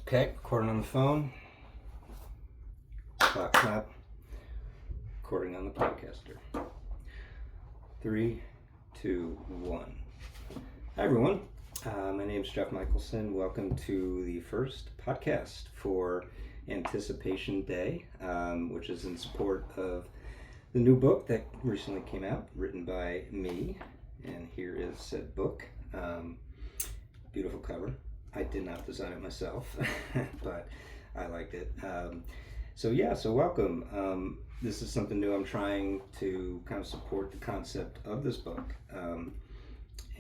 Okay, recording on the phone. Clap. Recording on the podcaster. 3, 2, 1. Hi everyone. My name is Jeff Michelson. Welcome to the first podcast for Anticipation Day, which is in support of the new book that recently came out, written by me. And here is said book. Beautiful cover. I did not design it myself, but I liked it. So welcome. This is something new. I'm trying to kind of support the concept of this book,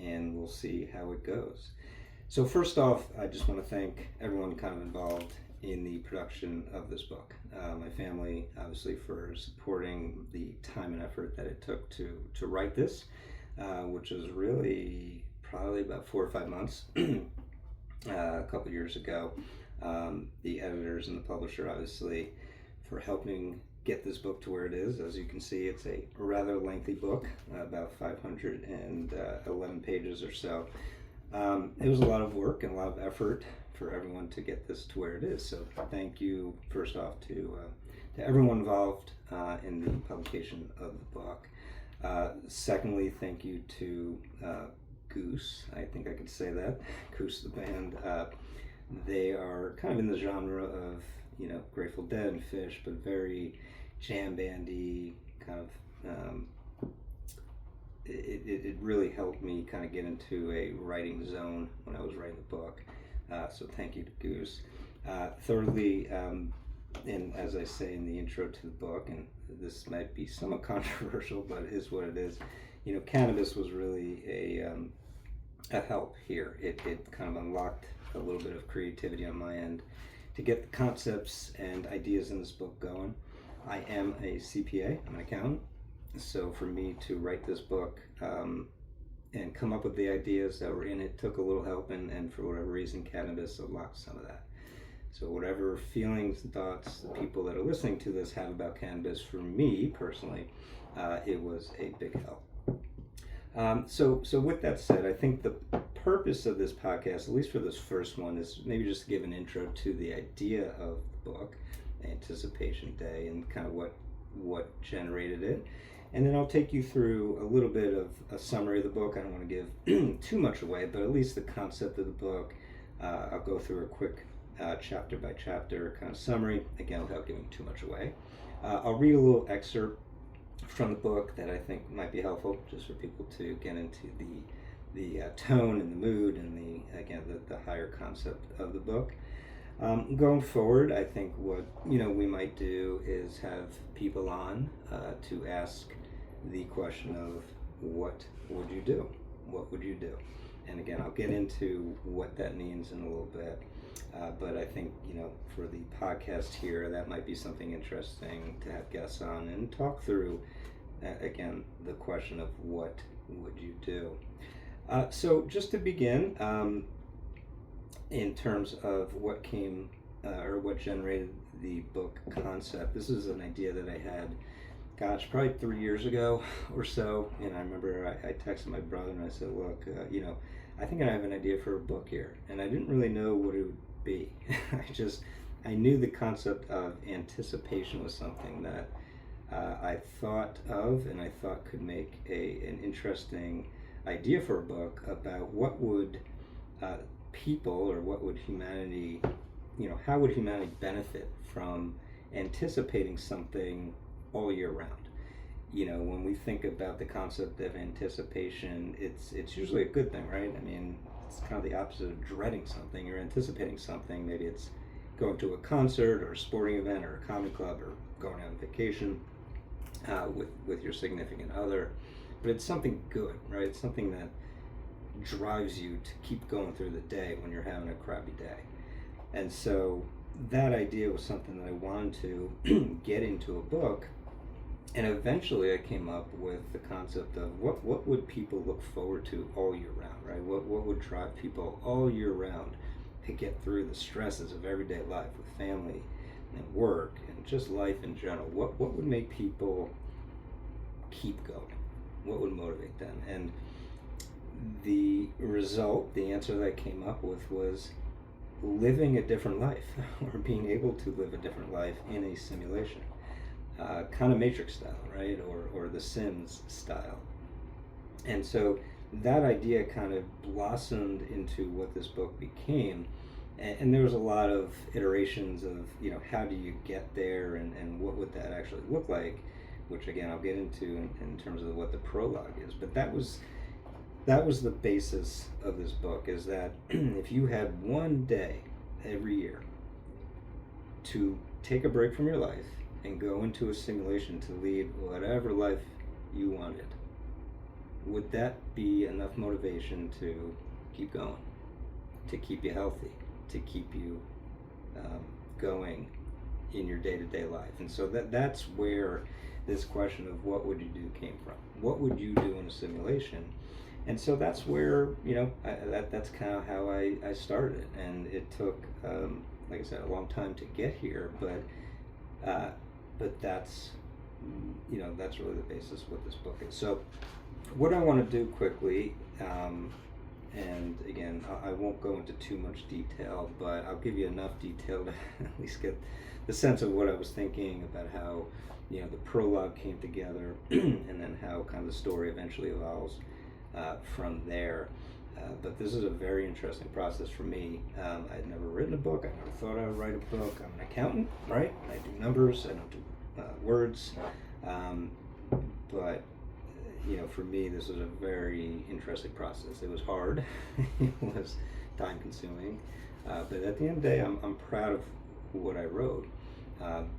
and we'll see how it goes. So first off, I just want to thank everyone kind of involved in the production of this book. My family, obviously, for supporting the time and effort that it took to write this, which was really probably about 4 or 5 months. A couple years ago. The editors and the publisher, obviously, for helping get this book to where it is. As you can see, it's a rather lengthy book, about 511 pages or so. It was a lot of work and a lot of effort for everyone to get this to where it is. So thank you, first off, to everyone involved in the publication of the book. Secondly, thank you to Goose, I think I could say that, Goose the band. They are kind of in the genre of, Grateful Dead and Fish, but very jam bandy, kind of, it really helped me kind of get into a writing zone when I was writing the book. So thank you to Goose. Thirdly, and as I say in the intro to the book, and this might be somewhat controversial, but it is what it is, cannabis was really a help here. It kind of unlocked a little bit of creativity on my end to get the concepts and ideas in this book going. I am a CPA, I'm an accountant, so for me to write this book and come up with the ideas that were in it took a little help, and for whatever reason, cannabis unlocked some of that. So whatever feelings and thoughts the people that are listening to this have about cannabis, for me personally, it was a big help. So with that said, I think the purpose of this podcast, at least for this first one, is maybe just to give an intro to the idea of the book, Anticipation Day, and kind of what generated it. And then I'll take you through a little bit of a summary of the book. I don't want to give too much away, but at least the concept of the book. I'll go through a quick chapter by chapter kind of summary, again, without giving too much away. I'll read a little excerpt from the book that I think might be helpful, just for people to get into the tone and the mood and the higher concept of the book. Going forward, I think what we might do is have people on to ask the question of what would you do? What would you do? And again, I'll get into what that means in a little bit. But I think, for the podcast here, that might be something interesting to have guests on and talk through, again, the question of what would you do? So just to begin, in terms of what came or what generated the book concept, this is an idea that I had, probably 3 years ago or so. And I remember I texted my brother and I said, look, I think I have an idea for a book here. And I didn't really know what it would be. I knew the concept of anticipation was something that I thought of and I thought could make an interesting idea for a book about what would people, or what would humanity, how would humanity benefit from anticipating something all year round. When we think about the concept of anticipation, it's usually a good thing, right? I mean, it's kind of the opposite of dreading something. You're anticipating something. Maybe it's going to a concert or a sporting event or a comedy club or going on vacation with your significant other. But it's something good, right? It's something that drives you to keep going through the day when you're having a crappy day. And so that idea was something that I wanted to get into a book. And eventually I came up with the concept of what would people look forward to all year round, right? What would drive people all year round to get through the stresses of everyday life with family and work and just life in general? What would make people keep going? What would motivate them? And the result, the answer that I came up with was living a different life or being able to live a different life in a simulation, kind of Matrix style, right? Or The Sims style. And so that idea kind of blossomed into what this book became. And there was a lot of iterations of, how do you get there, and what would that actually look like, which again I'll get into in terms of what the prologue is. But that was the basis of this book, is that if you had one day every year to take a break from your life and go into a simulation to lead whatever life you wanted, would that be enough motivation to keep going, to keep you healthy, to keep you going in your day-to-day life? And so that's where this question of what would you do came from. What would you do in a simulation? And so that's where, that's kind of how I started. And it took, like I said, a long time to get here, but that's, that's really the basis of what this book is. So what I want to do quickly, and again, I won't go into too much detail, but I'll give you enough detail to at least get the sense of what I was thinking about how, the prologue came together, and then how kind of the story eventually evolves from there. But this is a very interesting process for me. I'd never written a book. I never thought I would write a book. I'm an accountant, right? I do numbers. I don't do words. But for me, this was a very interesting process. It was hard. It was time consuming. But at the end of the day, I'm proud of what I wrote. I'm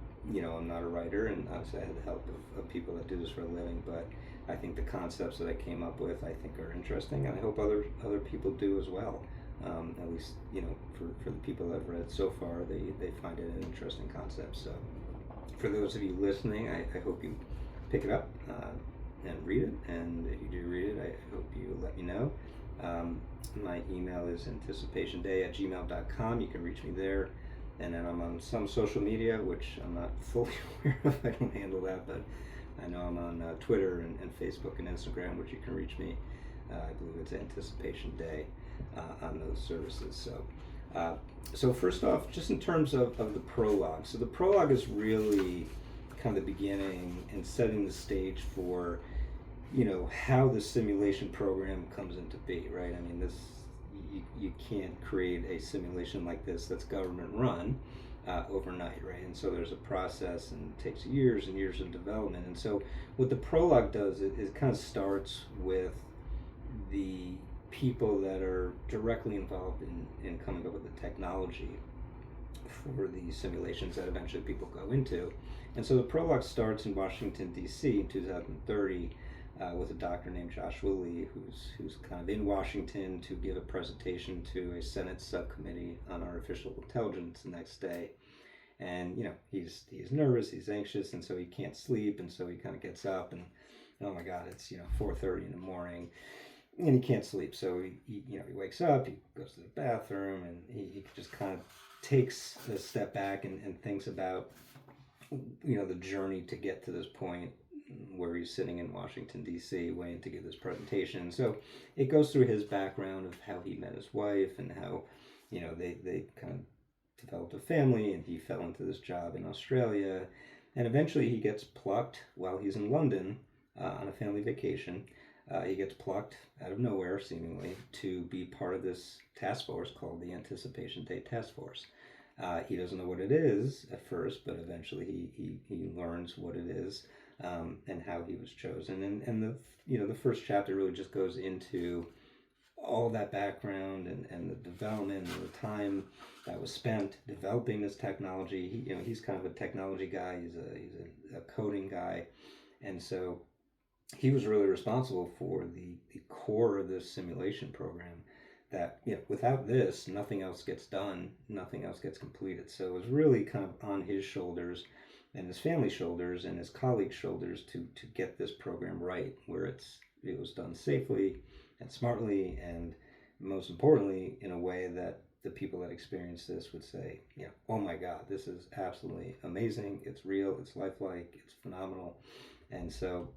not a writer, and obviously I had the help of people that do this for a living, but I think the concepts that I came up with, I think, are interesting, and I hope other people do as well. At least, for the people I've read so far, they find it an interesting concept. So for those of you listening, I hope you pick it up and read it, and if you do read it, I hope you let me know. My email is anticipationday@gmail.com. You can reach me there. And then I'm on some social media, which I'm not fully aware of. I don't handle that, but I know I'm on Twitter and Facebook and Instagram, which you can reach me. I believe it's Anticipation Day on those services. So first off, just in terms of the prologue. So the prologue is really kind of the beginning and setting the stage for, how the simulation program comes into be, right? I mean, you can't create a simulation like this that's government run overnight, right? And so there's a process, and it takes years and years of development. And so what the prologue does, it kind of starts with the people that are directly involved in coming up with the technology for the simulations that eventually people go into. And so the prologue starts in Washington, D.C. in 2030 with a doctor named Joshua Lee, who's kind of in Washington to give a presentation to a Senate subcommittee on artificial intelligence the next day. And he's nervous, he's anxious, and so he can't sleep, and so he kind of gets up, and oh my God, it's 4:30 in the morning, and he can't sleep. So he wakes up, he goes to the bathroom, and he just kind of takes a step back and thinks about the journey to get to this point where he's sitting in Washington, D.C., waiting to give this presentation. So it goes through his background of how he met his wife, and how they kind of developed a family, and he fell into this job in Australia, and eventually he gets plucked while he's in London on a family vacation. He gets plucked out of nowhere, seemingly, to be part of this task force called the Anticipation Day Task Force. He doesn't know what it is at first, but eventually he learns what it is, and how he was chosen. And the first chapter really just goes into all that background and the development and the time that was spent developing this technology. He's kind of a technology guy. He's a coding guy, and so he was really responsible for the core of this simulation program. That without this, nothing else gets done, nothing else gets completed. So it was really kind of on his shoulders, and his family's shoulders, and his colleagues' shoulders to get this program right, where it was done safely and smartly, and most importantly, in a way that the people that experience this would say, oh my God, this is absolutely amazing. It's real. It's lifelike. It's phenomenal. And so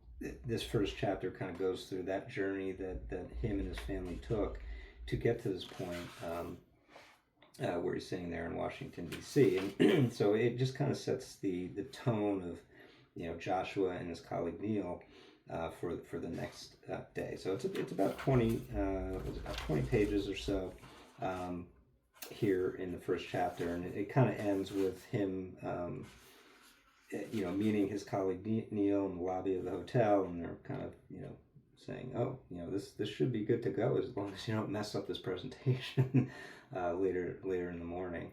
this first chapter kind of goes through that journey that him and his family took to get to this point. where he's sitting there in Washington, D.C. And so it just kind of sets the tone of, Joshua and his colleague Neil for the next day. So it's about 20 pages or so here in the first chapter, and it kind of ends with him meeting his colleague Neil in the lobby of the hotel, and they're kind of saying, oh, this should be good to go as long as you don't mess up this presentation later in the morning.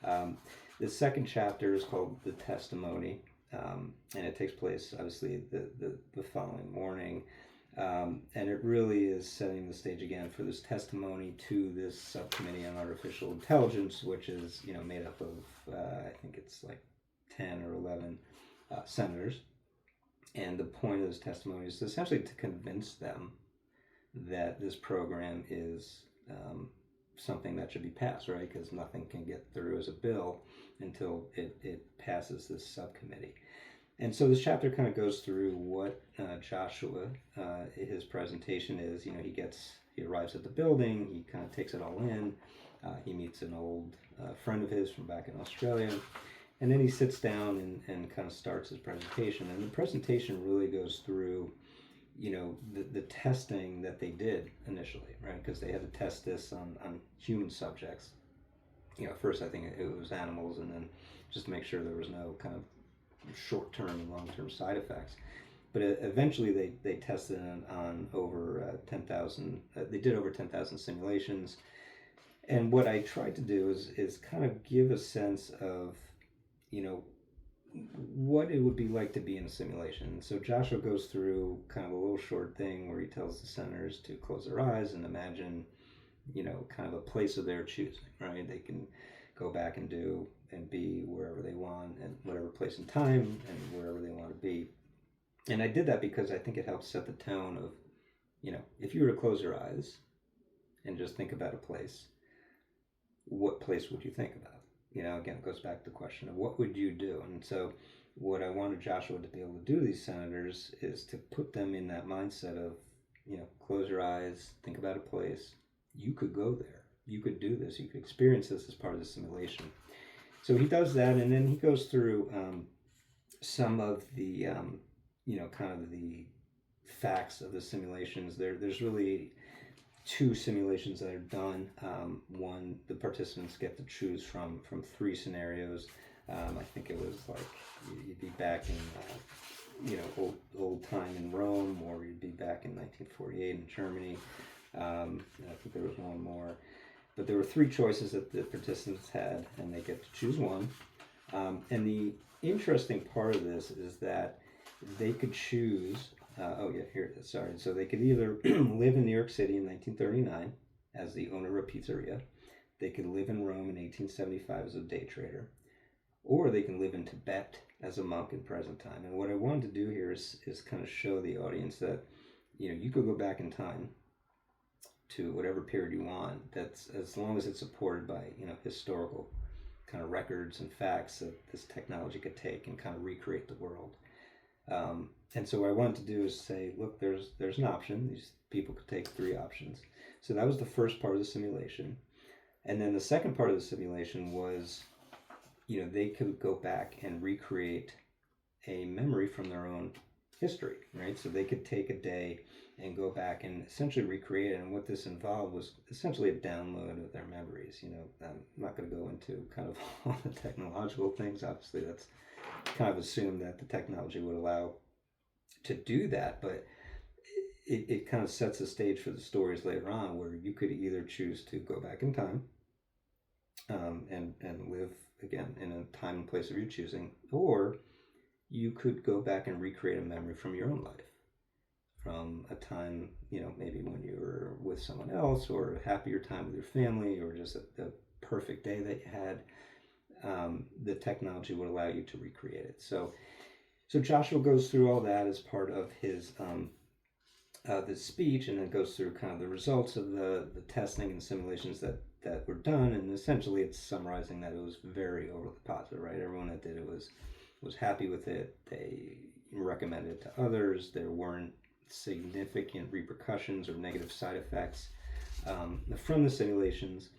The second chapter is called The Testimony, and it takes place obviously the following morning, and it really is setting the stage again for this testimony to this subcommittee on artificial intelligence, which is made up of I think it's like 10 or 11 senators. And the point of this testimony is essentially to convince them that this program is something that should be passed, right? Because nothing can get through as a bill until it passes this subcommittee. And so this chapter kind of goes through what Joshua, his presentation is. He arrives at the building, he kind of takes it all in. He meets an old friend of his from back in Australia. And then he sits down and kind of starts his presentation. And the presentation really goes through, the testing that they did initially, right? Because they had to test this on human subjects. First I think it was animals, and then just to make sure there was no kind of short-term and long-term side effects. But eventually they tested it on over 10,000, they did over 10,000 simulations. And what I tried to do is kind of give a sense of, what it would be like to be in a simulation. So Joshua goes through kind of a little short thing where he tells the senators to close their eyes and imagine, kind of a place of their choosing, right? They can go back and do and be wherever they want, and whatever place and time, and wherever they want to be. And I did that because I think it helps set the tone of, if you were to close your eyes and just think about a place, what place would you think about? Again, it goes back to the question of what would you do? And so what I wanted Joshua to be able to do to these senators is to put them in that mindset of, close your eyes, think about a place. You could go there. You could do this. You could experience this as part of the simulation. So he does that, and then he goes through some of the, kind of the facts of the simulations. There's really two simulations that are done. One, the participants get to choose from 3 scenarios. I think it was like you'd be back in old time in Rome, or you'd be back in 1948 in Germany. I think there was one more, but there were 3 choices that the participants had, and they get to choose one. And the interesting part of this is that they could choose. Here it is. Sorry. So they could either live in New York City in 1939 as the owner of a pizzeria, they could live in Rome in 1875 as a day trader, or they can live in Tibet as a monk in present time. And what I wanted to do here is kind of show the audience that, you could go back in time to whatever period you want. That's as long as it's supported by, historical kind of records and facts that this technology could take and kind of recreate the world. And so what I wanted to do is say, look, there's an option. These people could take 3 options. So that was the first part of the simulation. And then the second part of the simulation was, they could go back and recreate a memory from their own history, right? So they could take a day and go back and essentially recreate it. And what this involved was essentially a download of their memories. I'm not going to go into kind of all the technological things. Obviously, that's kind of assumed that the technology would allow to do that, but it kind of sets the stage for the stories later on, where you could either choose to go back in time and live again in a time and place of your choosing, or you could go back and recreate a memory from your own life, from a time, maybe when you were with someone else, or a happier time with your family, or just the perfect day that you had. The technology would allow you to recreate it. So Joshua goes through all that as part of his the speech, and then goes through kind of the results of the testing and simulations that were done. And essentially, it's summarizing that it was very overly positive, right? Everyone that did it was happy with it. They recommended it to others. There weren't significant repercussions or negative side effects from the simulations.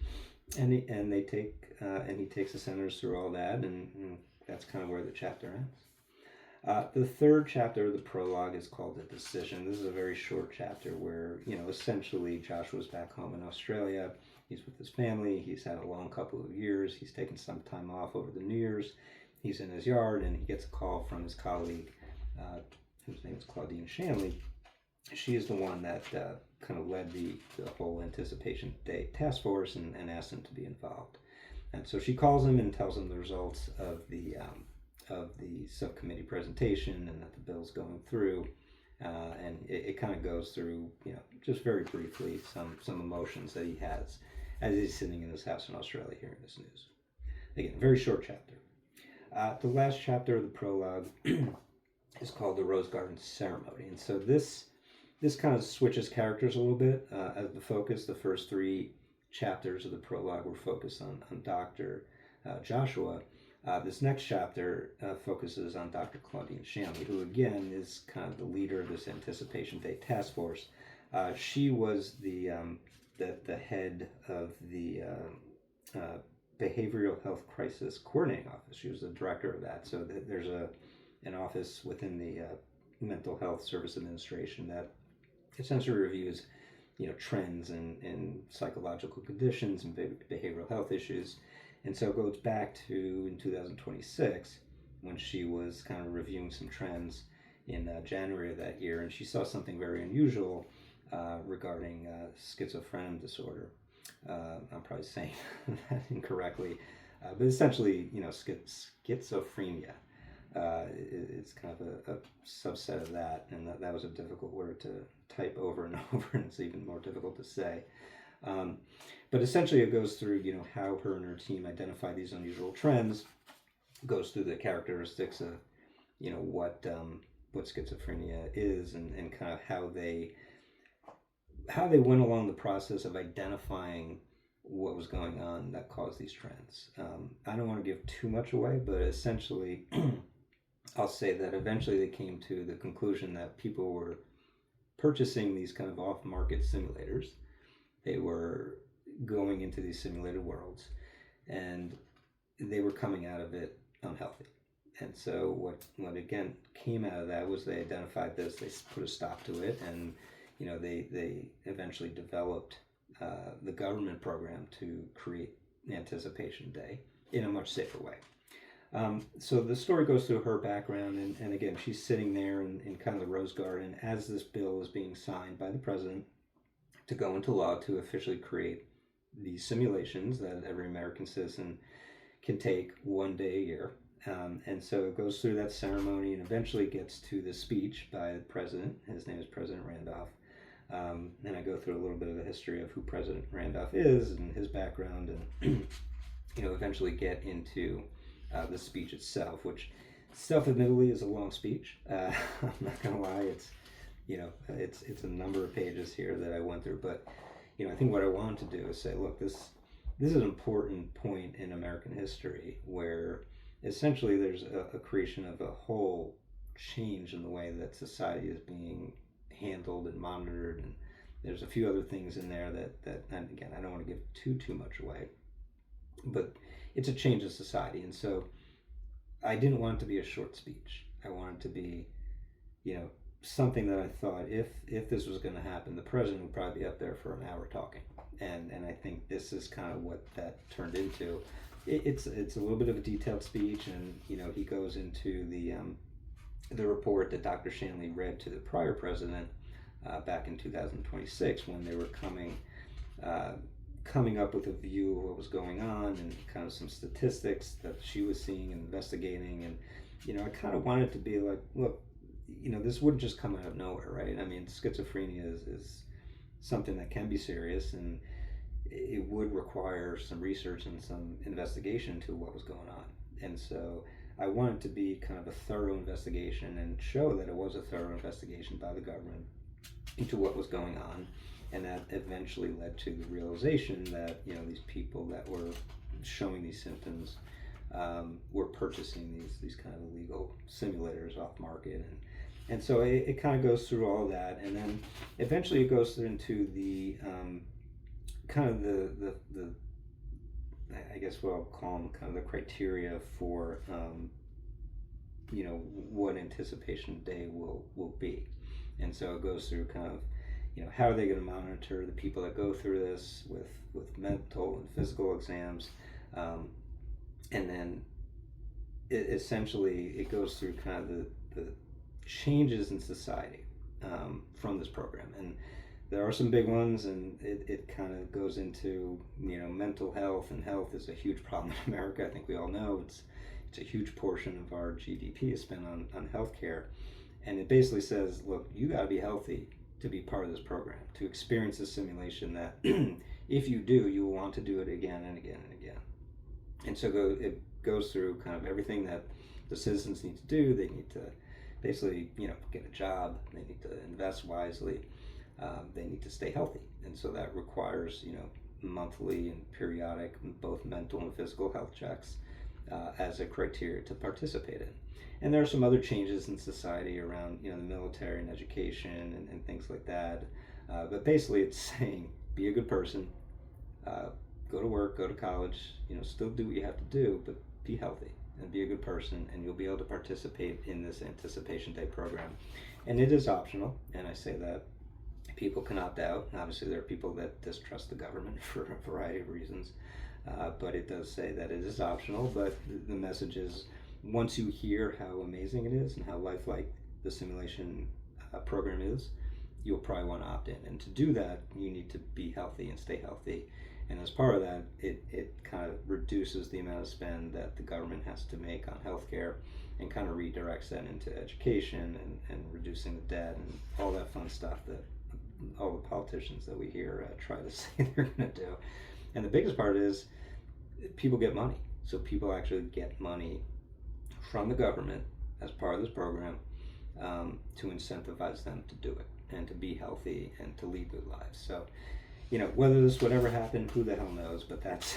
and he takes the senators through all that, and that's kind of where the chapter ends. The third chapter of the prologue is called The Decision. This is a very short chapter where, essentially Joshua's back home in Australia. He's with his family. He's had a long couple of years. He's taken some time off over the New Year's. He's in his yard, and he gets a call from his colleague, whose name is Claudine Shanley. She is the one that kind of led the whole Anticipation Day task force and asked him to be involved. And so she calls him and tells him the results of the subcommittee presentation and that the bill's going through. And it kind of goes through, just very briefly, some emotions that he has as he's sitting in his house in Australia hearing this news. Again, very short chapter. The last chapter of the prologue is called The Rose Garden Ceremony. And so this kind of switches characters a little bit as the focus. The first three chapters of the prologue were focused on Dr. Joshua. This next chapter focuses on Dr. Claudine Shanley, who again is kind of the leader of this Anticipation Day task force. She was the head of the Behavioral Health Crisis Coordinating Office. She was the director of that. So there's an office within the Mental Health Service Administration that essentially reviews, trends in psychological conditions and behavioral health issues. And so it goes back to in 2026 when she was kind of reviewing some trends in January of that year, and she saw something very unusual regarding schizophrenia disorder. I'm probably saying that incorrectly, but essentially, schizophrenia. It's kind of a subset of that, and that was a difficult word to type over and over, and it's even more difficult to say. But essentially it goes through, how her and her team identify these unusual trends, goes through the characteristics of, what schizophrenia is and kind of how they went along the process of identifying what was going on that caused these trends. I don't want to give too much away, but essentially I'll say that eventually they came to the conclusion that people were purchasing these kind of off-market simulators. They were going into these simulated worlds, and they were coming out of it unhealthy. And so what again came out of that was they identified this, they put a stop to it, and they eventually developed the government program to create Anticipation Day in a much safer way. So the story goes through her background, and again, she's sitting there in kind of the Rose Garden as this bill is being signed by the president to go into law to officially create these simulations that every American citizen can take one day a year. And so it goes through that ceremony and eventually gets to the speech by the president. His name is President Randolph. And I go through a little bit of the history of who President Randolph is and his background, and eventually get into the speech itself, which self-admittedly is a long speech. I'm not gonna lie, it's a number of pages here that I went through, but I think what I wanted to do is say, look, this is an important point in American history where essentially there's a creation of a whole change in the way that society is being handled and monitored, and there's a few other things in there that and again, I don't want to give too much away, but it's a change of society. And so I didn't want it to be a short speech. I wanted it to be something that I thought if this was going to happen, the president would probably be up there for an hour talking, and I think this is kind of what that turned into. It's a little bit of a detailed speech, and he goes into the report that Dr. Shanley read to the prior president back in 2026 when they were coming up with a view of what was going on and kind of some statistics that she was seeing and investigating. And I kind of wanted to be like, look, this wouldn't just come out of nowhere, right? I mean, schizophrenia is something that can be serious, and it would require some research and some investigation to what was going on. And so I wanted to be kind of a thorough investigation and show that it was a thorough investigation by the government into what was going on, and that eventually led to the realization that these people that were showing these symptoms were purchasing these kind of illegal simulators off market, and so it kind of goes through all that, and then eventually it goes into the kind of the I guess what I'll call them kind of the criteria for what anticipation day will be. And so it goes through kind of, how are they going to monitor the people that go through this with mental and physical exams, and then essentially it goes through kind of the changes in society from this program. And there are some big ones, and it kind of goes into, mental health, and health is a huge problem in America. I think we all know it's a huge portion of our GDP is spent on healthcare. And it basically says, look, you got to be healthy to be part of this program, to experience this simulation that if you do, you will want to do it again and again and again. And so it goes through kind of everything that the citizens need to do. They need to basically, get a job. They need to invest wisely. They need to stay healthy. And so that requires, monthly and periodic, both mental and physical health checks as a criteria to participate in. And there are some other changes in society around, the military and education and things like that. But basically it's saying, be a good person, go to work, go to college, still do what you have to do, but be healthy and be a good person, and you'll be able to participate in this Anticipation Day program. And it is optional, and I say that people can opt out. Obviously, there are people that distrust the government for a variety of reasons, but it does say that it is optional. But the message is, once you hear how amazing it is and how lifelike the simulation program is, you'll probably want to opt in. And to do that, you need to be healthy and stay healthy. And as part of that, it kind of reduces the amount of spend that the government has to make on healthcare, and kind of redirects that into education and reducing the debt and all that fun stuff that all the politicians that we hear try to say they're going to do. And the biggest part is people get money. So people actually get money from the government as part of this program to incentivize them to do it and to be healthy and to lead good lives. So, whether this would ever happen, who the hell knows? But that's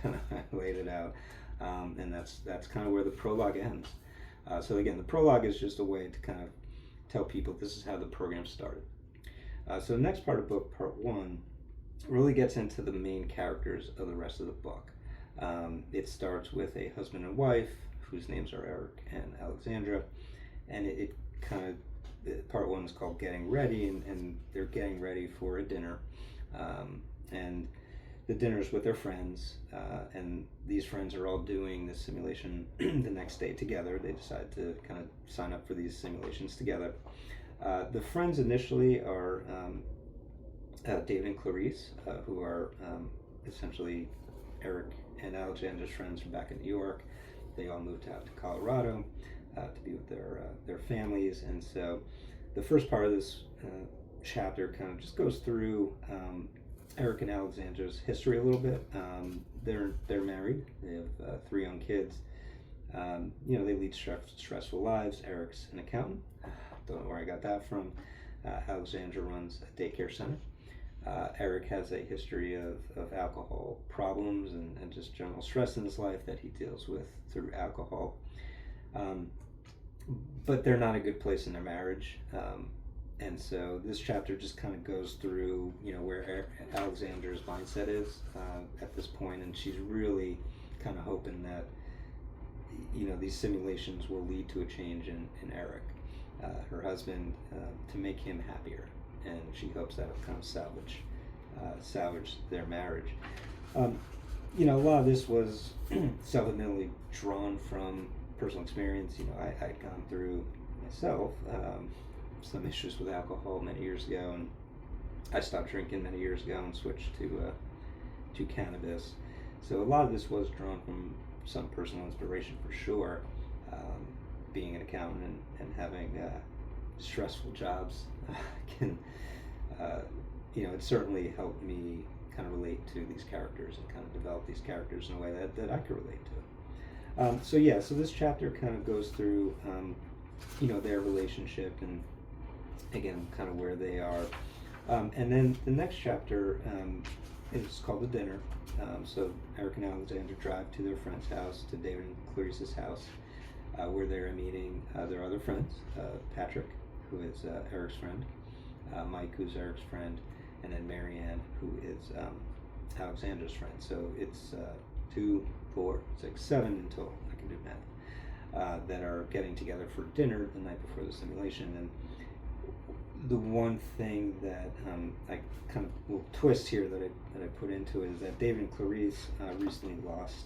kind of how I laid it out, and that's kind of where the prologue ends. So again, the prologue is just a way to kind of tell people this is how the program started. So the next part of book, part one, really gets into the main characters of the rest of the book. It starts with a husband and wife whose names are Eric and Alexandra, and it kind of, part one is called Getting Ready, and they're getting ready for a dinner, and the dinner's with their friends, and these friends are all doing this simulation the next day together. They decide to kind of sign up for these simulations together. The friends initially are David and Clarice, who are essentially Eric and Alexandra's friends from back in New York. They all moved out to Colorado to be with their families, and so the first part of this chapter kind of just goes through Eric and Alexandra's history a little bit. They're married. They have 3 young kids. They lead stressful lives. Eric's an accountant. Don't know where I got that from. Alexandra runs a daycare center. Eric has a history of alcohol problems and just general stress in his life that he deals with through alcohol. But they're not a good place in their marriage. And so this chapter just kind of goes through, where Alexandra's mindset is at this point, and she's really kind of hoping that, these simulations will lead to a change in Eric, her husband, to make him happier, and she hopes that it'll kind of salvage their marriage. A lot of this was self-admittedly drawn from personal experience. I'd gone through myself some issues with alcohol many years ago, and I stopped drinking many years ago and switched to cannabis. So a lot of this was drawn from some personal inspiration for sure. Being an accountant and having stressful jobs can, it certainly helped me kind of relate to these characters and kind of develop these characters in a way that I could relate to. So this chapter kind of goes through, their relationship and, again, kind of where they are. And then the next chapter is called The Dinner. So Eric and Alexandra drive to their friend's house, to David and Clarice's house, where they're meeting their other friends, Patrick, who is Eric's friend, Mike, who's Eric's friend, and then Marianne, who is Alexandra's friend. So it's 2, 4, 6, 7 in total. I can do math. That are getting together for dinner the night before the simulation. And the one thing that I kind of will twist here that I put into it is that David and Clarice recently lost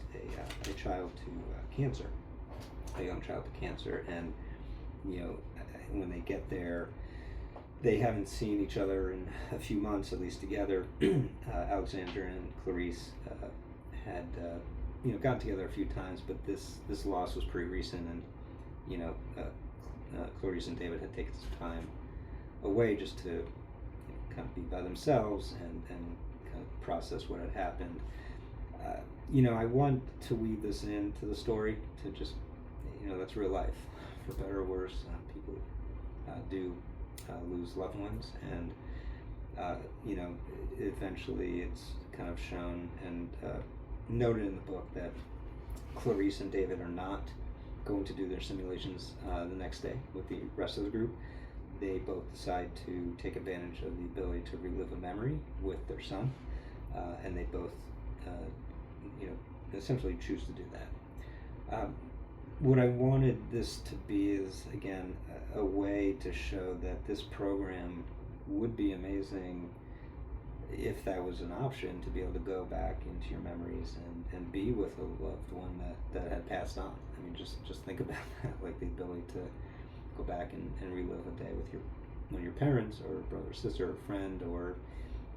a child to cancer, a young child to cancer, and when they get there, they haven't seen each other in a few months, at least together. Alexandra and Clarice had gotten together a few times, but this loss was pretty recent, and Clarice and David had taken some time away just to kind of be by themselves and kind of process what had happened. I want to weave this into the story to just, that's real life, for better or worse. People do lose loved ones, and eventually it's kind of shown and noted in the book that Clarice and David are not going to do their simulations the next day with the rest of the group. They both decide to take advantage of the ability to relive a memory with their son, and they both, essentially choose to do that. What I wanted this to be is, again, a way to show that this program would be amazing if that was an option, to be able to go back into your memories and be with a loved one that had passed on. I mean, just think about that, like the ability to go back and relive a day with one of your parents, or brother, sister, or friend, or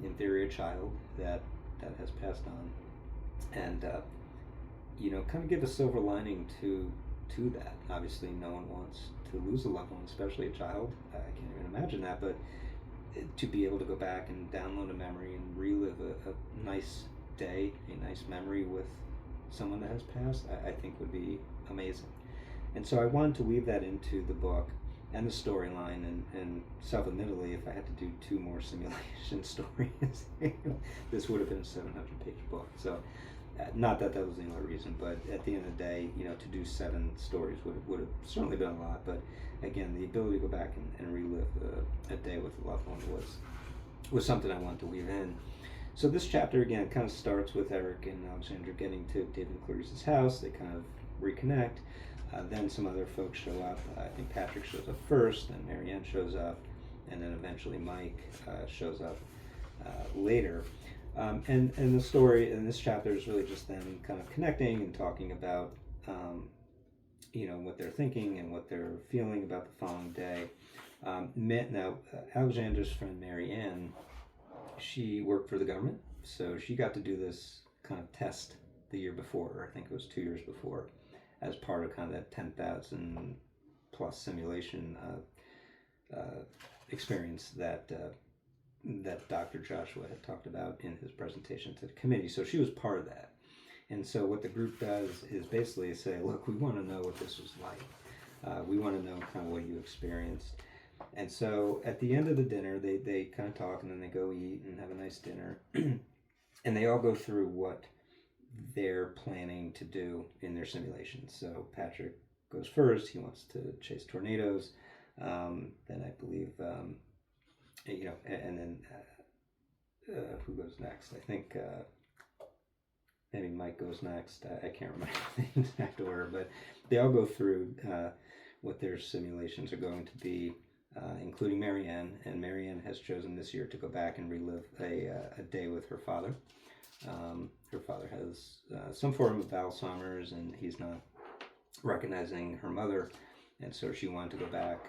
in theory a child that has passed on, and kind of give a silver lining to that. Obviously, no one wants to lose a loved one, especially a child. I can't even imagine that, but to be able to go back and download a memory and relive a nice day, a nice memory with someone that has passed, I think would be amazing. And so I wanted to weave that into the book and the storyline, and self-admittedly, if I had to do 2 more simulation stories, this would have been a 700-page book. So not that was the only reason, but at the end of the day, to do 7 stories would have certainly been a lot. But again, the ability to go back and relive a day with a loved one was something I wanted to weave in. So this chapter, again, kind of starts with Eric and Alexandra getting to David and Clarice's house. They kind of reconnect. Then some other folks show up. I think Patrick shows up first, then Marianne shows up, and then eventually Mike shows up later. And the story in this chapter is really just them kind of connecting and talking about, what they're thinking and what they're feeling about the following day. Now, Alexandra's friend Marianne, she worked for the government, so she got to do this kind of test the year before, I think it was 2 years before, as part of kind of that 10,000 plus simulation experience that Dr. Joshua had talked about in his presentation to the committee. So she was part of that. And so what the group does is basically say, look, we want to know what this was like. We want to know kind of what you experienced. And so at the end of the dinner, they kind of talk, and then they go eat and have a nice dinner. And they all go through what they're planning to do in their simulations. So Patrick goes first. He wants to chase tornadoes. Then I believe, and then who goes next? I think maybe Mike goes next. I can't remember the exact order, but they all go through what their simulations are going to be, including Marianne. And Marianne has chosen this year to go back and relive a day with her father. Her father has some form of Alzheimer's, and he's not recognizing her mother, and so she wanted to go back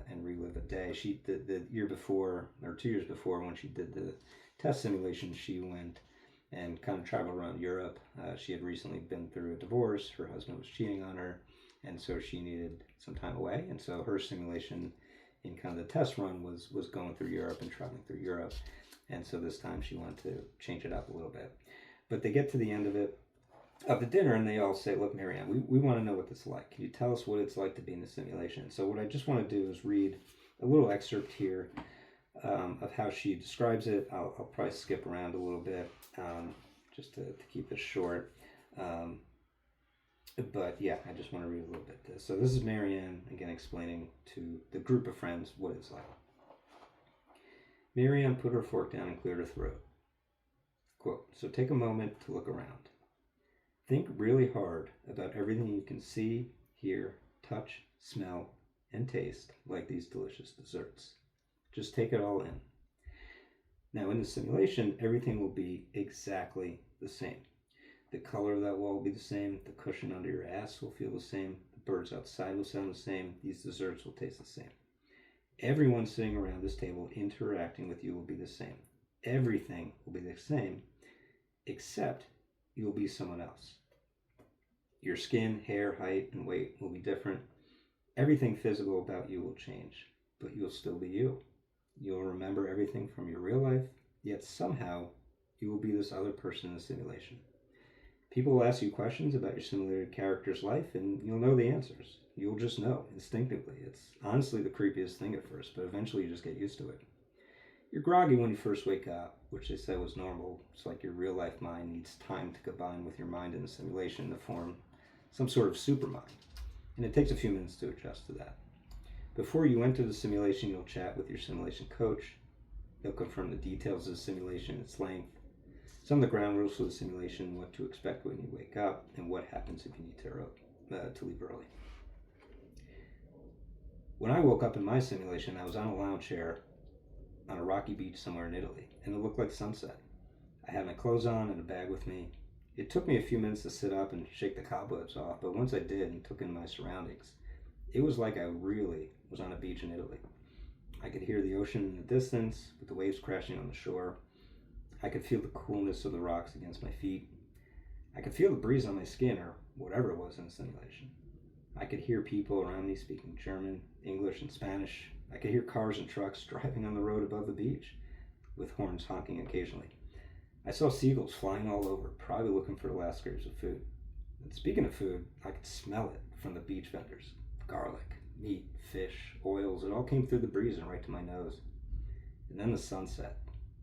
and relive a day. She the year before, or 2 years before, when she did the test simulation, she went and kind of traveled around Europe. She had recently been through a divorce. Her husband was cheating on her, and so she needed some time away. And so her simulation in kind of the test run was going through Europe and traveling through Europe. And so this time she wanted to change it up a little bit. But they get to the end of the dinner, and they all say, look, Marianne, we want to know what this is like. Can you tell us what it's like to be in the simulation? So what I just want to do is read a little excerpt here of how she describes it. I'll probably skip around a little bit just to keep this short. But yeah, I just want to read a little bit of this. So this is Marianne, again, explaining to the group of friends what it's like. Marianne put her fork down and cleared her throat. Quote, so take a moment to look around. Think really hard about everything you can see, hear, touch, smell, and taste, like these delicious desserts. Just take it all in. Now, in the simulation, everything will be exactly the same. The color of that wall will be the same. The cushion under your ass will feel the same. The birds outside will sound the same. These desserts will taste the same. Everyone sitting around this table interacting with you will be the same. Everything will be the same, except you'll be someone else. Your skin, hair, height, and weight will be different. Everything physical about you will change, but you'll still be you. You'll remember everything from your real life, yet somehow you will be this other person in the simulation. People will ask you questions about your simulated character's life, and you'll know the answers. You'll just know instinctively. It's honestly the creepiest thing at first, but eventually you just get used to it. You're groggy when you first wake up, which they said was normal. It's like your real life mind needs time to combine with your mind in the simulation to form some sort of supermind, and it takes a few minutes to adjust to that. Before you enter the simulation, you'll chat with your simulation coach. They'll confirm the details of the simulation, its length, some of the ground rules for the simulation, what to expect when you wake up, and what happens if you need to leave early. When I woke up in my simulation, I was on a lounge chair on a rocky beach somewhere in Italy, and it looked like sunset. I had my clothes on and a bag with me. It took me a few minutes to sit up and shake the cobwebs off, but once I did and took in my surroundings, it was like I really was on a beach in Italy. I could hear the ocean in the distance, with the waves crashing on the shore. I could feel the coolness of the rocks against my feet. I could feel the breeze on my skin, or whatever it was in the simulation. I could hear people around me speaking German, English, and Spanish. I could hear cars and trucks driving on the road above the beach, with horns honking occasionally. I saw seagulls flying all over, probably looking for the last scraps of food. And speaking of food, I could smell it from the beach vendors. Garlic, meat, fish, oils, it all came through the breeze and right to my nose. And then the sunset.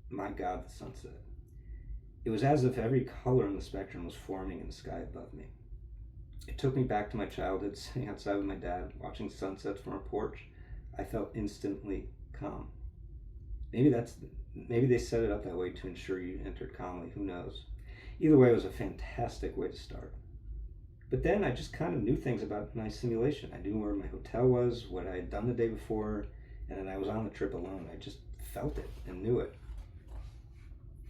My God, the sunset. It was as if every color in the spectrum was forming in the sky above me. It took me back to my childhood, sitting outside with my dad, watching sunsets from our porch. I felt instantly calm. Maybe they set it up that way to ensure you entered calmly, who knows. Either way, it was a fantastic way to start. But then I just kind of knew things about my simulation. I knew where my hotel was, what I had done the day before, and then I was on the trip alone. I just felt it and knew it.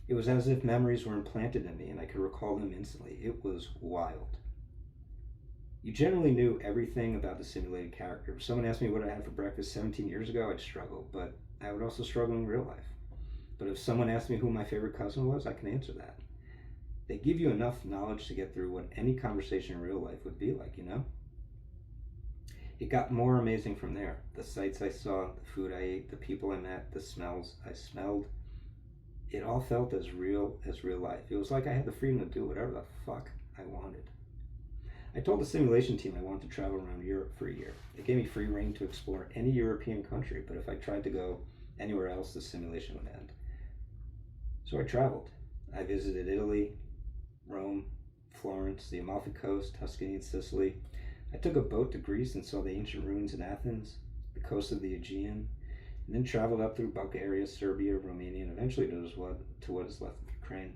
It was as if memories were implanted in me and I could recall them instantly. It was wild. You generally knew everything about the simulated character. If someone asked me what I had for breakfast 17 years ago, I'd struggle, but I would also struggle in real life. But if someone asked me who my favorite cousin was, I can answer that. They give you enough knowledge to get through what any conversation in real life would be like, you know? It got more amazing from there. The sights I saw, the food I ate, the people I met, the smells I smelled. It all felt as real life. It was like I had the freedom to do whatever the fuck I wanted. I told the simulation team I wanted to travel around Europe for a year. It gave me free rein to explore any European country, but if I tried to go anywhere else, the simulation would end. So I traveled. I visited Italy, Rome, Florence, the Amalfi Coast, Tuscany, and Sicily. I took a boat to Greece and saw the ancient ruins in Athens, the coast of the Aegean, and then traveled up through Bulgaria, Serbia, Romania, and eventually to what is left of Ukraine.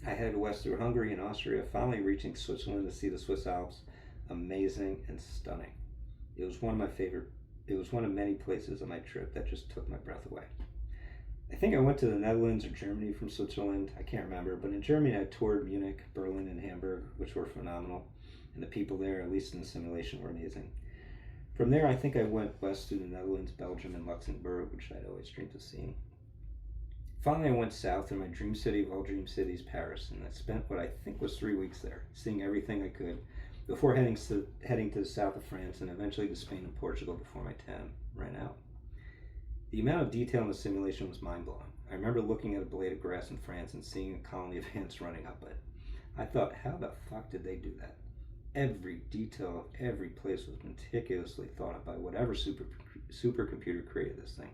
I headed west through Hungary and Austria, finally reaching Switzerland to see the Swiss Alps. Amazing and stunning. It was one of many places on my trip that just took my breath away. I think I went to the Netherlands or Germany from Switzerland. I can't remember, but in Germany I toured Munich, Berlin, and Hamburg, which were phenomenal. And the people there, at least in the simulation, were amazing. From there, I think I went west through the Netherlands, Belgium, and Luxembourg, which I'd always dreamed of seeing. Finally, I went south in my dream city of all dream cities, Paris, and I spent what I think was 3 weeks there, seeing everything I could, before heading to the south of France and eventually to Spain and Portugal before my time ran out. The amount of detail in the simulation was mind-blowing. I remember looking at a blade of grass in France and seeing a colony of ants running up it. I thought, how the fuck did they do that? Every detail of every place was meticulously thought of by whatever supercomputer created this thing.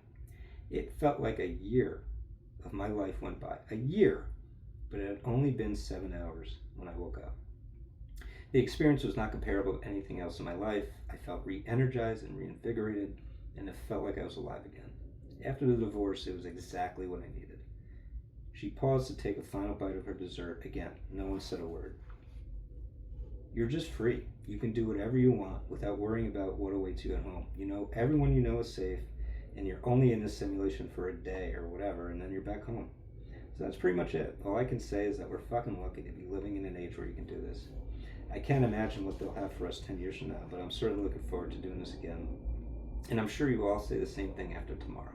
It felt like a year of my life went by. A year! But it had only been 7 hours when I woke up. The experience was not comparable to anything else in my life. I felt re-energized and reinvigorated, and it felt like I was alive again. After the divorce, it was exactly what I needed. She paused to take a final bite of her dessert. Again, no one said a word. you're just free. You can do whatever you want without worrying about what awaits you at home. You know, everyone you know is safe, and you're only in this simulation for a day or whatever, and then you're back home. So that's pretty much it. All I can say is that we're fucking lucky to be living in an age where you can do this. I can't imagine what they'll have for us 10 years from now, but I'm certainly looking forward to doing this again. And I'm sure you will all say the same thing after tomorrow.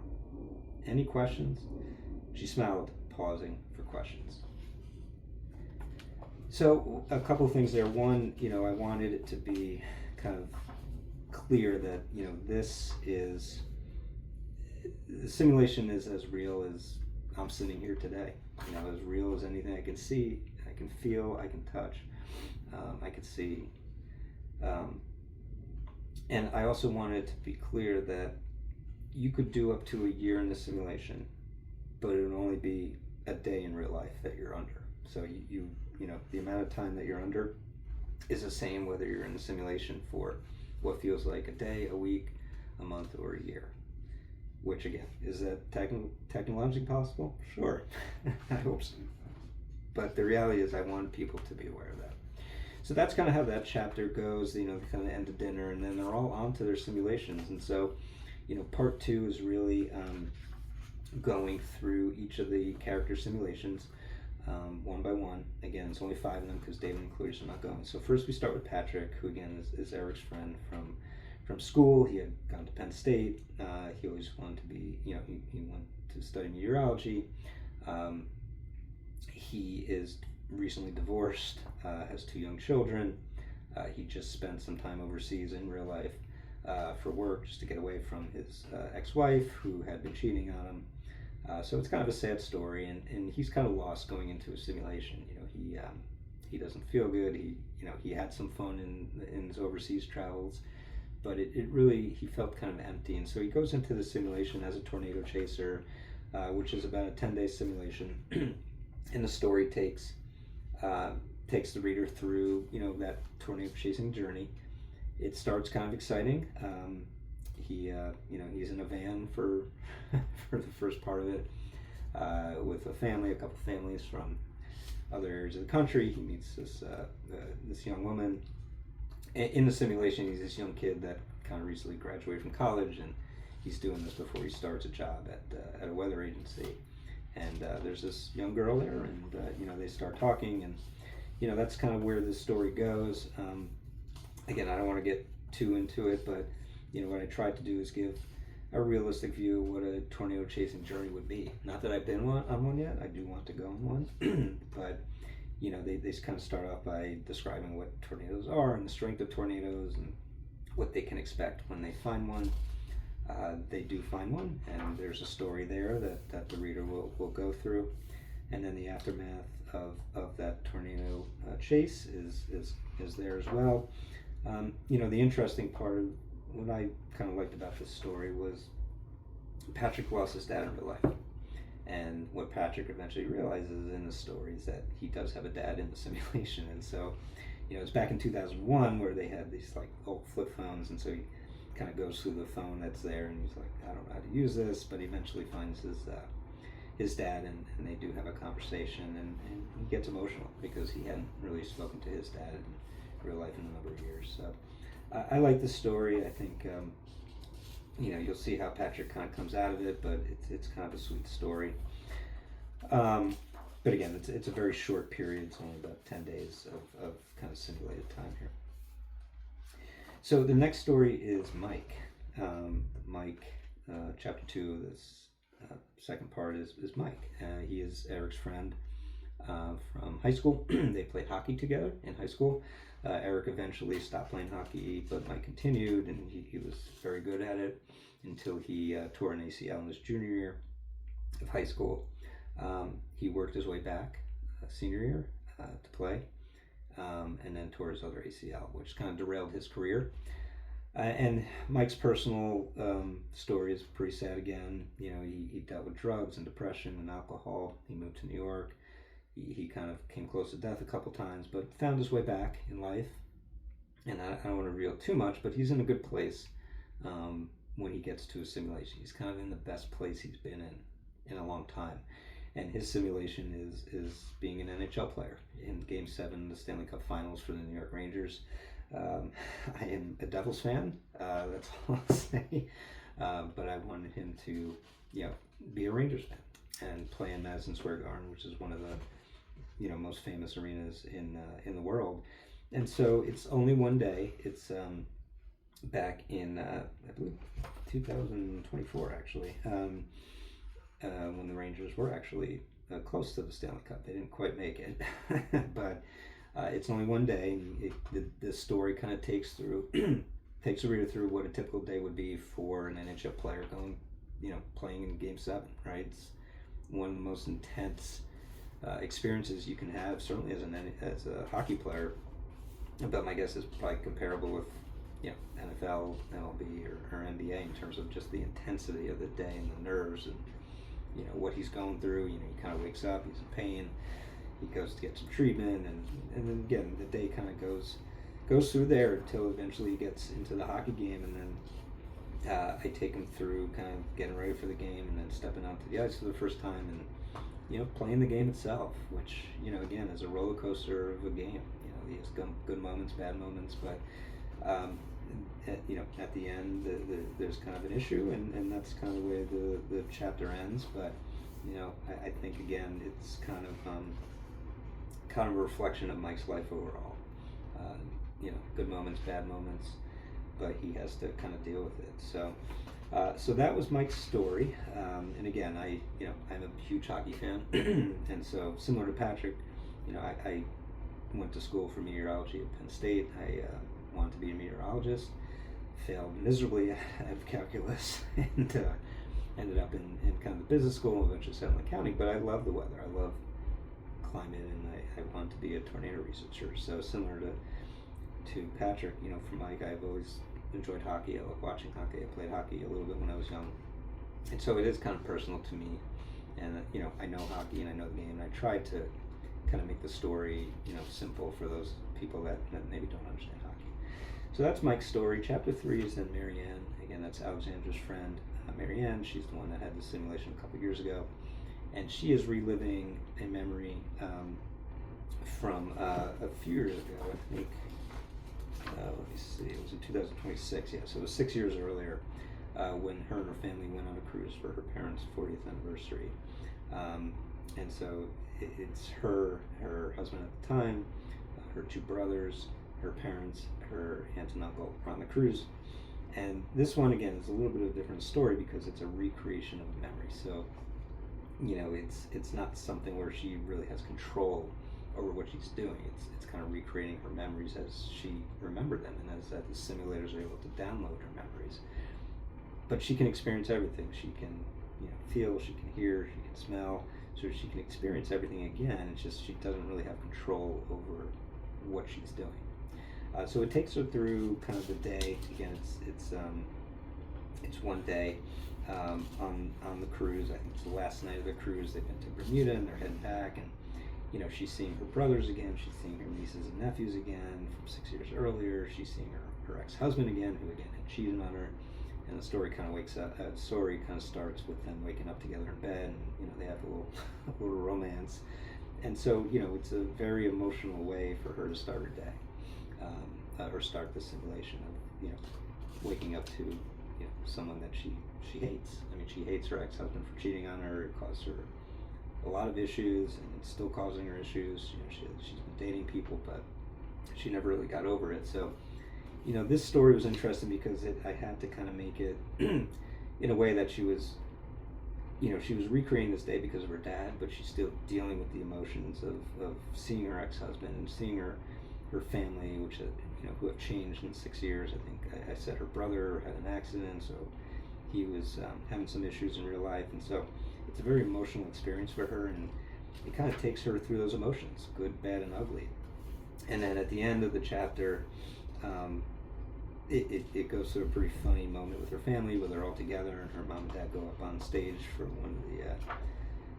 Any questions? She smiled, pausing for questions. So a couple of things there. One, I wanted it to be kind of clear that, this is, the simulation is as real as I'm sitting here today. As real as anything I can see, I can feel, I can touch, I can see. And I also wanted it to be clear that you could do up to a year in the simulation, but it would only be a day in real life that you're under. So the amount of time that you're under is the same whether you're in the simulation for what feels like a day, a week, a month, or a year. Which again, is that technologically possible? Sure, I hope so. But the reality is I want people to be aware of that. So that's kind of how that chapter goes, they kind of end of dinner, and then they're all on to their simulations. And so, part 2 is really going through each of the character simulations one by one. Again, it's only 5 of them because David and Clarice are not going. So first we start with Patrick, who again is Eric's friend from school. He had gone to Penn State. He always wanted to be, he wanted to study meteorology. He is recently divorced, has 2 young children. He just spent some time overseas in real life for work, just to get away from his ex-wife who had been cheating on him. So it's kind of a sad story, and he's kind of lost going into a simulation. He doesn't feel good. He had some fun in his overseas travels, but it really, he felt kind of empty. And so he goes into the simulation as a tornado chaser, which is about a 10-day simulation. And the story takes the reader through, that tornado chasing journey. It starts kind of exciting. He's in a van for for the first part of it, with a couple families from other areas of the country. He meets this young woman. In the simulation, he's this young kid that kind of recently graduated from college, and he's doing this before he starts a job at a weather agency. And there's this young girl there, and they start talking, and that's kind of where this story goes. Again, I don't want to get too into it, but what I tried to do is give a realistic view of what a tornado chasing journey would be. Not that I've been on one yet. I do want to go on one, but they kind of start off by describing what tornadoes are and the strength of tornadoes and what they can expect when they find one. They do find one, and there's a story there that the reader will go through, and then the aftermath of that tornado chase is there as well. The interesting part of what I kind of liked about this story was Patrick lost his dad in real life, and what Patrick eventually realizes in the story is that he does have a dad in the simulation. And so it's back in 2001 where they had these like old flip phones, and so he kind of goes through the phone that's there, and he's like, I don't know how to use this, but he eventually finds his dad, and they do have a conversation, and he gets emotional because he hadn't really spoken to his dad in real life in a number of years. So I like the story. I think you'll see how Patrick kind of comes out of it, but it's kind of a sweet story. But again, it's a very short period. It's only about 10 days of kind of simulated time here. So the next story is Mike. Mike, chapter 2 of this second part is Mike. He is Eric's friend from high school. They played hockey together in high school. Eric eventually stopped playing hockey, but Mike continued, and he was very good at it until he tore an ACL in his junior year of high school. He worked his way back senior year to play, and then tore his other ACL, which kind of derailed his career. And Mike's personal story is pretty sad again. He dealt with drugs and depression and alcohol. He moved to New York. He kind of came close to death a couple times, but found his way back in life. And I don't want to reveal too much, but he's in a good place when he gets to a simulation. He's kind of in the best place he's been in a long time. and his simulation is being an NHL player in Game 7 of the Stanley Cup Finals for the New York Rangers. I am a Devils fan, that's all I'll say, but I wanted him to, be a Rangers fan and play in Madison Square Garden, which is one of the, most famous arenas in the world. And so it's only one day. It's back in, I believe, 2024, actually, when the Rangers were actually close to the Stanley Cup. They didn't quite make it, but it's only one day. And the story kind of takes the reader through what a typical day would be for an NHL player going, playing in Game 7, right? It's one of the most intense experiences you can have, certainly as a hockey player. But my guess is probably comparable with, NFL, MLB, or NBA in terms of just the intensity of the day and the nerves and, what he's going through. He kind of wakes up, he's in pain, he goes to get some treatment, and then again, the day kind of goes through there until eventually he gets into the hockey game, and then I take him through kind of getting ready for the game and then stepping onto the ice for the first time and, playing the game itself, which, again, is a roller coaster of a game. He has good moments, bad moments, but at the end, there's kind of an issue, and that's kind of the way the chapter ends. But I think again, it's kind of a reflection of Mike's life overall. Good moments, bad moments, but he has to kind of deal with it. So that was Mike's story. And again, I'm a huge hockey fan, and so similar to Patrick, I went to school for meteorology at Penn State. I wanted to be a meteorologist, failed miserably at calculus, and ended up in kind of the business school and eventually settled in accounting. But I love the weather. I love climate, and I wanted to be a tornado researcher. So similar to Patrick, for Mike, I've always enjoyed hockey. I love watching hockey. I played hockey a little bit when I was young, and so it is kind of personal to me. And I know hockey and I know the game, and I tried to kind of make the story, simple for those people that maybe don't understand hockey. So that's Mike's story. Chapter 3 is then Marianne. Again, that's Alexandra's friend, Marianne. She's the one that had the simulation a couple years ago, and she is reliving a memory from a few years ago, I think. Let me see, it was in 2026, so it was 6 years earlier, when her and her family went on a cruise for her parents' 40th anniversary. And so it's her husband at the time, her two brothers, her parents, her aunt and uncle on the cruise. And this one, again, is a little bit of a different story because it's a recreation of a memory. So, it's not something where she really has control over what she's doing. It's kind of recreating her memories as she remembered them, and as the simulators are able to download her memories. But she can experience everything. She can, feel, she can hear, she can smell, so she can experience everything again. It's just she doesn't really have control over what she's doing. So it takes her through kind of the day. Again, it's one day on the cruise. I think it's the last night of the cruise. They've been to Bermuda and they're heading back, and she's seeing her brothers again. She's seeing her nieces and nephews again from 6 years earlier. She's seeing her ex-husband again, who again had cheated on her. And the story kind of story kind of starts with them waking up together in bed, and they have a little romance. And so it's a very emotional way for her to start her day, or start the simulation of waking up to someone that she hates. I mean, she hates her ex-husband for cheating on her. It caused her a lot of issues, and it's still causing her issues. She's been dating people, but she never really got over it. So this story was interesting because I had to kind of make it in a way that she was recreating this day because of her dad, but she's still dealing with the emotions of seeing her ex-husband and seeing her family, which who have changed in 6 years. I think I said her brother had an accident, so he was having some issues in real life, and so it's a very emotional experience for her, and it kind of takes her through those emotions, good, bad, and ugly. And then at the end of the chapter, it goes through a pretty funny moment with her family where they're all together, and her mom and dad go up on stage for one of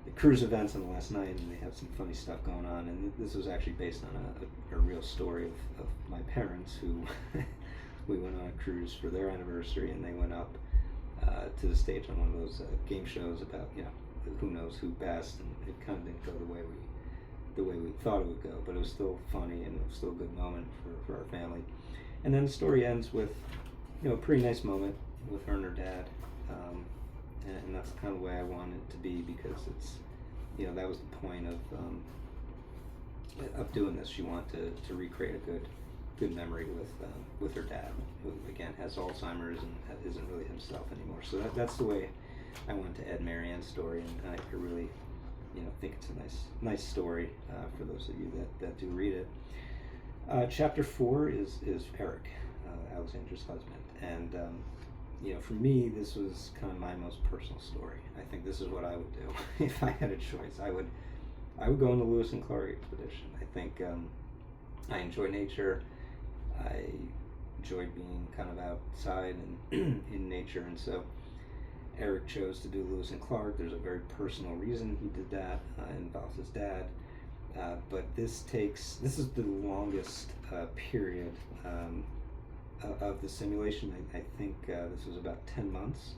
the cruise events on the last night, and they have some funny stuff going on. And this was actually based on a real story of my parents, who we went on a cruise for their anniversary, and they went up to the stage on one of those game shows about who knows who best, and it kind of didn't go the way we thought it would go, but it was still funny and it was still a good moment for our family. And then the story ends with, a pretty nice moment with her and her dad, and that's kind of the way I wanted it to be, because it's, that was the point of doing this. She wanted to recreate a good memory with her dad, who again has Alzheimer's and isn't really himself anymore. So that's the way I wanted to end Marianne's story, and I really, think it's a nice story for those of you that do read it. Chapter 4 is Eric, Alexandra's husband, and for me, this was kind of my most personal story. I think this is what I would do if I had a choice. I would go on the Lewis and Clark expedition. I think I enjoy nature. I enjoy being kind of outside and in nature, and so Eric chose to do Lewis and Clark. There's a very personal reason he did that. It involves his dad, but this is the longest period of the simulation. I think this was about 10 months.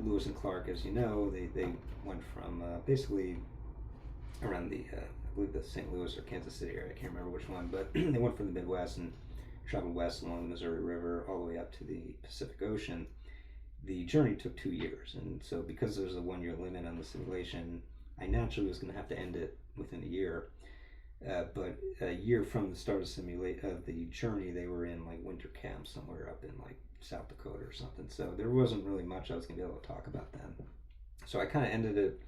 Lewis and Clark, as you know, they went from basically around I believe the St. Louis or Kansas City area, I can't remember which one, but they went from the Midwest and traveled west along the Missouri River all the way up to the Pacific Ocean. The journey took 2 years, and so because there's a 1 year limit on the simulation, I naturally was going to have to end it within a year. But a year from the start of the journey, they were in like winter camp somewhere up in like South Dakota or something. So there wasn't really much I was going to be able to talk about then. So I kind of ended it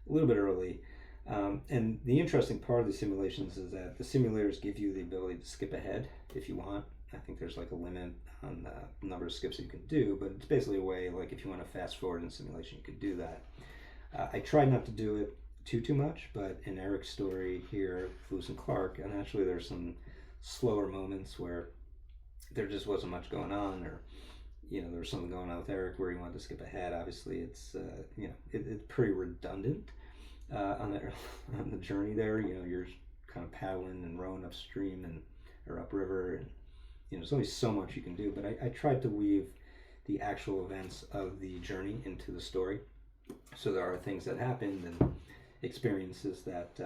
a little bit early. And the interesting part of the simulations is that the simulators give you the ability to skip ahead if you want. I think there's like a limit on the number of skips you can do, but it's basically a way, like if you want to fast forward in simulation, you could do that. I tried not to do it too much, but in Eric's story here, Lewis and Clark, and actually there's some slower moments where there just wasn't much going on, or there was something going on with Eric where he wanted to skip ahead. Obviously, it's it's pretty redundant on the journey there. You're kind of paddling and rowing upstream or upriver, and there's only so much you can do. But I tried to weave the actual events of the journey into the story. So there are things that happened and experiences that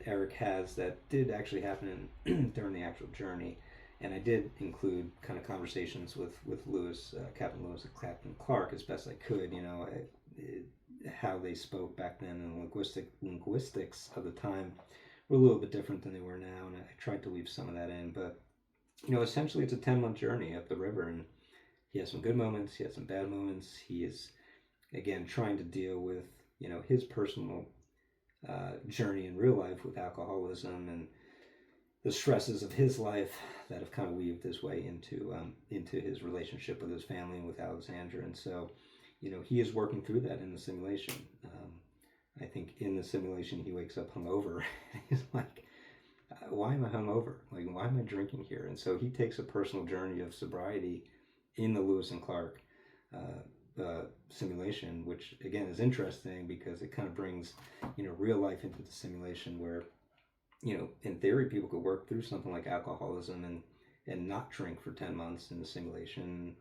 Eric has that did actually happen during the actual journey. And I did include kind of conversations with Lewis, Captain Lewis and Captain Clark as best I could, how they spoke back then, and linguistics of the time were a little bit different than they were now, and I tried to weave some of that in. But essentially it's a 10-month journey up the river, and he has some good moments, he has some bad moments. He is again trying to deal with his personal journey in real life with alcoholism and the stresses of his life that have kind of weaved his way into his relationship with his family and with Alexandra. And so he is working through that in the simulation. I think in the simulation he wakes up hungover. He's like, why am I hungover? Like, why am I drinking here? And so he takes a personal journey of sobriety in the Lewis and Clark simulation, which again is interesting because it kind of brings real life into the simulation, where in theory people could work through something like alcoholism and not drink for 10 months in the simulation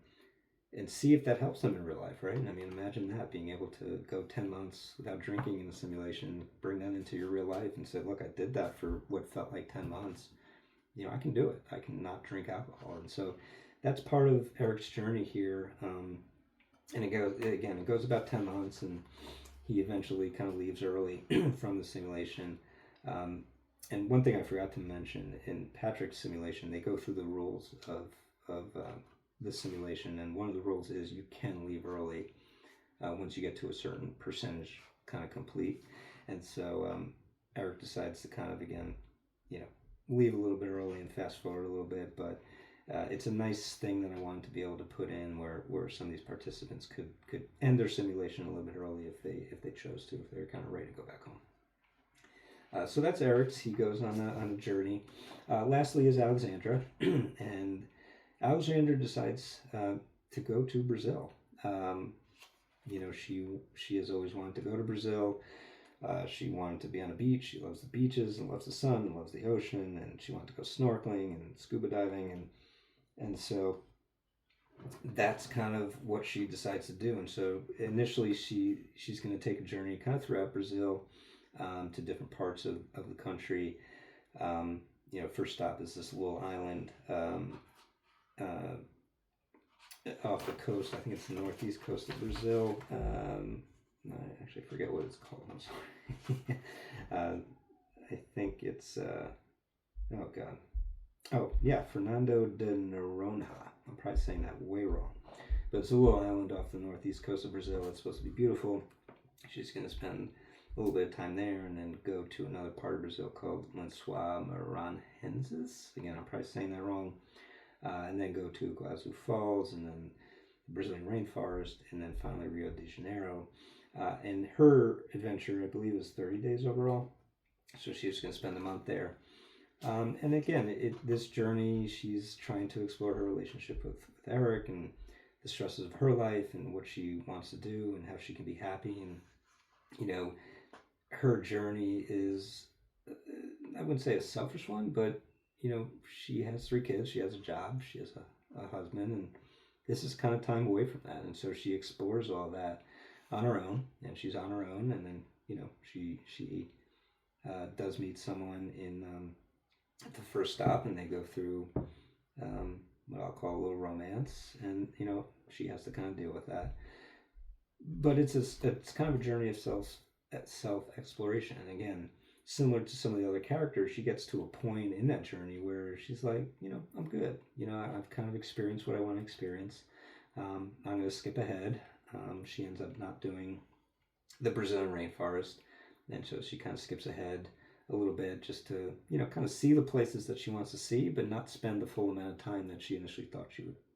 and see if that helps them in real life, right? I mean, imagine that, being able to go 10 months without drinking in the simulation, bring that into your real life and say, look, I did that for what felt like 10 months. I can do it. I can not drink alcohol. And so that's part of Eric's journey here. And it goes about 10 months, and he eventually kind of leaves early from the simulation. And one thing I forgot to mention, in Patrick's simulation, they go through the rules of the simulation, and one of the rules is you can leave early once you get to a certain percentage kind of complete. And so Eric decides to kind of, again, leave a little bit early and fast forward a little bit, but it's a nice thing that I wanted to be able to put in where some of these participants could end their simulation a little bit early if they chose to, if they're kind of ready to go back home. So that's Eric's. He goes on a journey. Lastly is Alexandra, and Alexandra decides to go to Brazil. She has always wanted to go to Brazil. She wanted to be on a beach. She loves the beaches and loves the sun and loves the ocean, and she wanted to go snorkeling and scuba diving, and so that's kind of what she decides to do. And so initially she's going to take a journey kind of throughout Brazil, to different parts of the country. First stop is this little island, uh, off the coast. I think it's the northeast coast of Brazil. I actually forget what it's called. I'm sorry. I think it's, oh God. Oh, yeah, Fernando de Noronha. I'm probably saying that way wrong. But it's a little island off the northeast coast of Brazil. It's supposed to be beautiful. She's going to spend a little bit of time there and then go to another part of Brazil called Lençóis Maranhenses. Again, I'm probably saying that wrong. And then go to Iguazu Falls, and then the Brazilian rainforest, and then finally Rio de Janeiro. And her adventure, I believe, is 30 days overall. So she's going to spend a month there. And again, this journey, she's trying to explore her relationship with Eric and the stresses of her life and what she wants to do and how she can be happy. And, her journey is, I wouldn't say a selfish one, but, she has 3 kids, she has a job, she has a husband, and this is kind of time away from that. And so she explores all that on her own, and she's on her own. And then, she does meet someone in, at the first stop, and they go through what I'll call a little romance, and she has to kind of deal with that. But it's kind of a journey of self exploration, and again, similar to some of the other characters, she gets to a point in that journey where she's like, I'm good. I've kind of experienced what I want to experience. I'm going to skip ahead. She ends up not doing the Brazilian rainforest, and so she kind of skips ahead a little bit just to kind of see the places that she wants to see, but not spend the full amount of time that she initially thought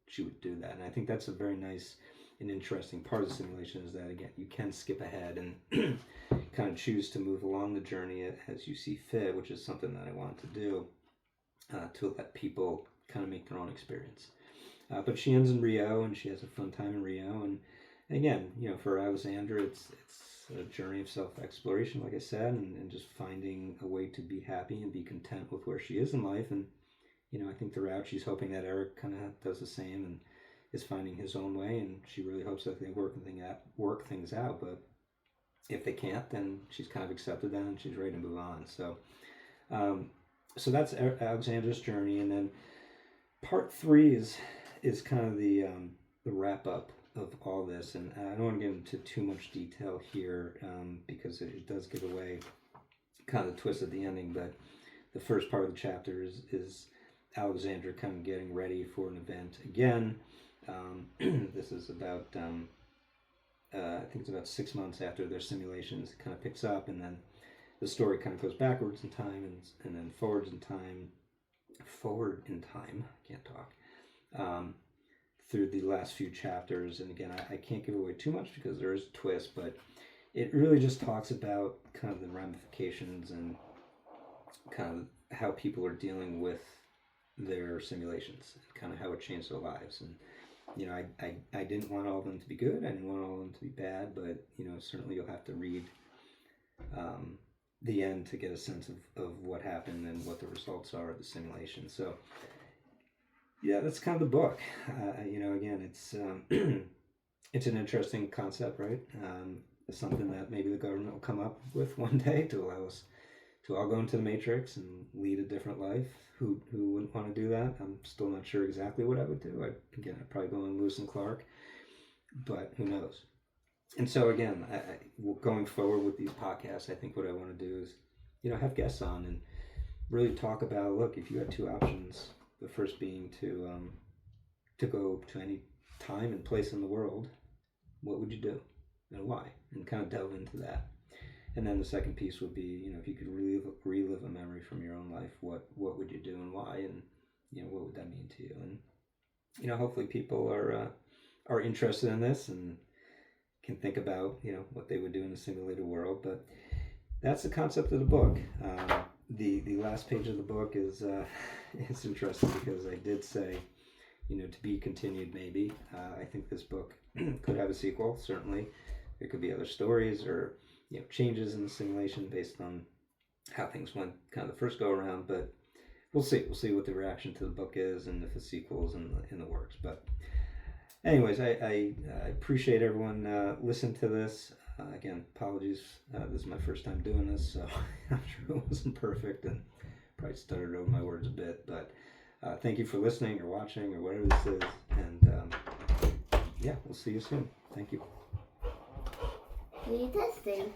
she would do that. And I think that's a very nice and interesting part of the simulation, is that again, you can skip ahead and kind of choose to move along the journey as you see fit, which is something that I want to do, to let people kind of make their own experience. But she ends in Rio, and she has a fun time in Rio. And again, for Alexandra, it's a journey of self-exploration, like I said, and just finding a way to be happy and be content with where she is in life. And I think throughout she's hoping that Eric kind of does the same and is finding his own way, and she really hopes that they work things out. But if they can't, then she's kind of accepted that, and she's ready to move on. So that's Alexandra's journey. And then part 3 is kind of the wrap up of all this, and I don't want to get into too much detail here, because it does give away kind of the twist at the ending. But the first part of the chapter is Alexandra kind of getting ready for an event again. This is about I think it's about 6 months after their simulations. It kind of picks up, and then the story kind of goes backwards in time and then forward in time. I can't talk. Through the last few chapters. And again, I can't give away too much because there is a twist, but it really just talks about kind of the ramifications and kind of how people are dealing with their simulations and kind of how it changed their lives. And I didn't want all of them to be good, I didn't want all of them to be bad, but certainly you'll have to read the end to get a sense of what happened and what the results are of the simulation. So yeah, that's kind of the book. Again, it's it's an interesting concept, right? It's something that maybe the government will come up with one day to allow us to all go into the Matrix and lead a different life. Who wouldn't want to do that? I'm still not sure exactly what I would do. I'd probably go on Lewis and Clark, but who knows? And so again, going forward with these podcasts, I think what I want to do is, have guests on and really talk about, look, if you had 2 options. The first being to go to any time and place in the world, what would you do and why? And kind of delve into that. And then the second piece would be, if you could relive a memory from your own life, what would you do and why? And what would that mean to you? And hopefully people are interested in this and can think about what they would do in a simulated world. But that's the concept of the book. The last page of the book is it's interesting because I did say, to be continued maybe. I think this book could have a sequel, certainly. There could be other stories or changes in the simulation based on how things went kind of the first go around, but we'll see. We'll see what the reaction to the book is and if a sequel is in the works. But anyways, I appreciate everyone listening to this. Again, apologies. This is my first time doing this, so I'm sure it wasn't perfect and probably stuttered over my words a bit. But thank you for listening or watching or whatever this is. And yeah, we'll see you soon. Thank you. Are you testing?